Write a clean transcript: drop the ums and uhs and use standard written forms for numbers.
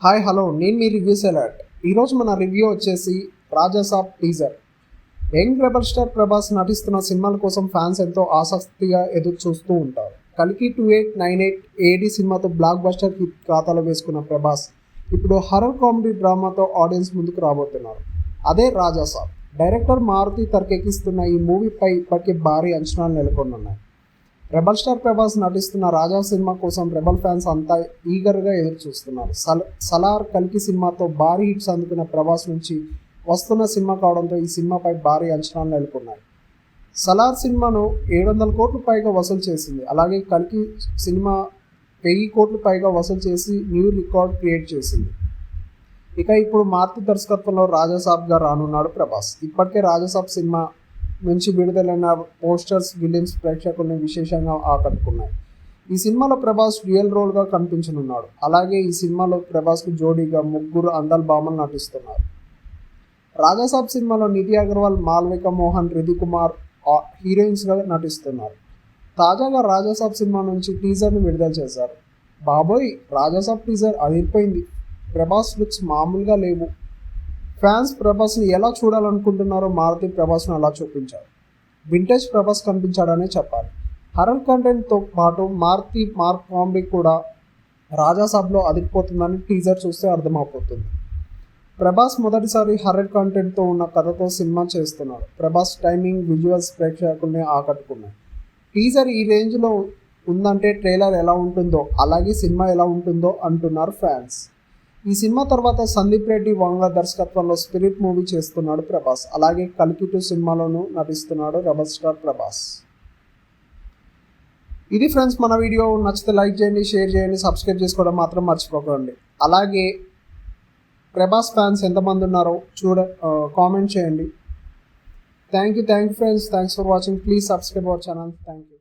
Hi hello, నేను మీ reviews alert. ఈరోజు మన రివ్యూ వచ్చేసి Rajasaab teaser. Young rebel star Prabhas నటిస్తున్న సినిమాల కోసం ఫ్యాన్స్ ఎంతో ఆసక్తిగా ఎదురు చూస్తూ ఉంటారు. కల్కి 2898 ఏడి సినిమాతో బ్లాక్ బస్టర్ హిట్ ఖాతాలో వేసుకున్న ప్రభాస్ ఇప్పుడు హర్రర్ కామెడీ డ్రామాతో ఆడియన్స్ ముందుకు రాబోతున్నారు. అదే రాజాసాబ్. డైరెక్టర్ మారుతి తెరకెక్కిస్తున్న ఈ మూవీపై ఇప్పటికే భారీ అంచనాలు నెలకొన్నాయి. రెబల్ స్టార్ ప్రభాస్ నటిస్తున్న రాజా సినిమా కోసం రెబల్ ఫ్యాన్స్ అంతా ఈగర్గా ఎదురు చూస్తున్నారు. సలార్ కల్కి సినిమాతో భారీ హిట్స్ అందుకున్న ప్రభాస్ నుంచి వస్తున్న సినిమా కావడంతో ఈ సినిమాపై భారీ అంచనాలు నెలకొన్నాయి. సలార్ సినిమాను 700 కోట్ల పైగా వసూలు చేసింది. అలాగే కల్కి సినిమా 1000 కోట్ల పైగా వసూలు చేసి న్యూ రికార్డ్ క్రియేట్ చేసింది. ఇక ఇప్పుడు మారుతి దర్శకత్వంలో రాజాసాబ్గా రానున్నాడు ప్రభాస్. ఇప్పటికే రాజాసాబ్ సినిమా నుంచి విడుదలైన పోస్టర్స్, విలియమ్స్ ప్రేక్షకుల్ని విశేషంగా ఆకట్టుకున్నాయి. ఈ సినిమాలో ప్రభాస్ డ్యూయల్ రోల్గా కనిపించనున్నాడు. అలాగే ఈ సినిమాలో ప్రభాస్కు జోడీగా ముగ్గురు అందాల భామలు నటిస్తున్నారు. రాజాసాబ్ సినిమాలో నిధి అగర్వాల్, మాల్విక మోహన్, రిధి కుమార్ హీరోయిన్స్గా నటిస్తున్నారు. తాజాగా రాజాసాబ్ సినిమా నుంచి టీజర్ని విడుదల చేశారు. బాబోయ్, రాజాసాబ్ టీజర్ అదిరిపోయింది. ప్రభాస్ లుక్స్ మామూలుగా లేవు. ఫ్యాన్స్ ప్రభాస్ని ఎలా చూడాలనుకుంటున్నారో మారుతి ప్రభాస్ను అలా చూపించారు. వింటేజ్ ప్రభాస్ కనిపించాడనే చెప్పాలి. హర్రర్ కంటెంట్తో పాటు మారుతి కామెడీ కూడా రాజాసాబ్లో అదిరిపోతుందని టీజర్ చూస్తే అర్థమైపోతుంది. ప్రభాస్ మొదటిసారి హర్రర్ కంటెంట్తో ఉన్న కథతో సినిమా చేస్తున్నాడు. ప్రభాస్ టైమింగ్, విజువల్స్ ప్రేక్షకుల్ని ఆకట్టుకున్నాయి. టీజర్ ఈ రేంజ్లో ఉందంటే ట్రైలర్ ఎలా ఉంటుందో అలాగే సినిమా ఎలా ఉంటుందో అంటున్నారు ఫ్యాన్స్. ఈ సినిమా తర్వాత సందీప్ రెడ్డి వంగ దర్శకత్వంలో స్పిరిట్ మూవీ చేస్తున్నాడు ప్రభాస్. అలాగే కల్కి 2 సినిమాలోనూ నటిస్తున్నాడు రెబల్ స్టార్ ప్రభాస్. ఇది ఫ్రెండ్స్ మన వీడియో. నచ్చితే లైక్ చేయండి, షేర్ చేయండి, సబ్స్క్రైబ్ చేసుకోవడం మాత్రం మర్చిపోకండి. అలాగే ప్రభాస్ ఫ్యాన్స్ ఎంతమంది ఉన్నారో కామెంట్ చేయండి. Thank you friends. Thanks for watching. Please subscribe our channel. Thank you.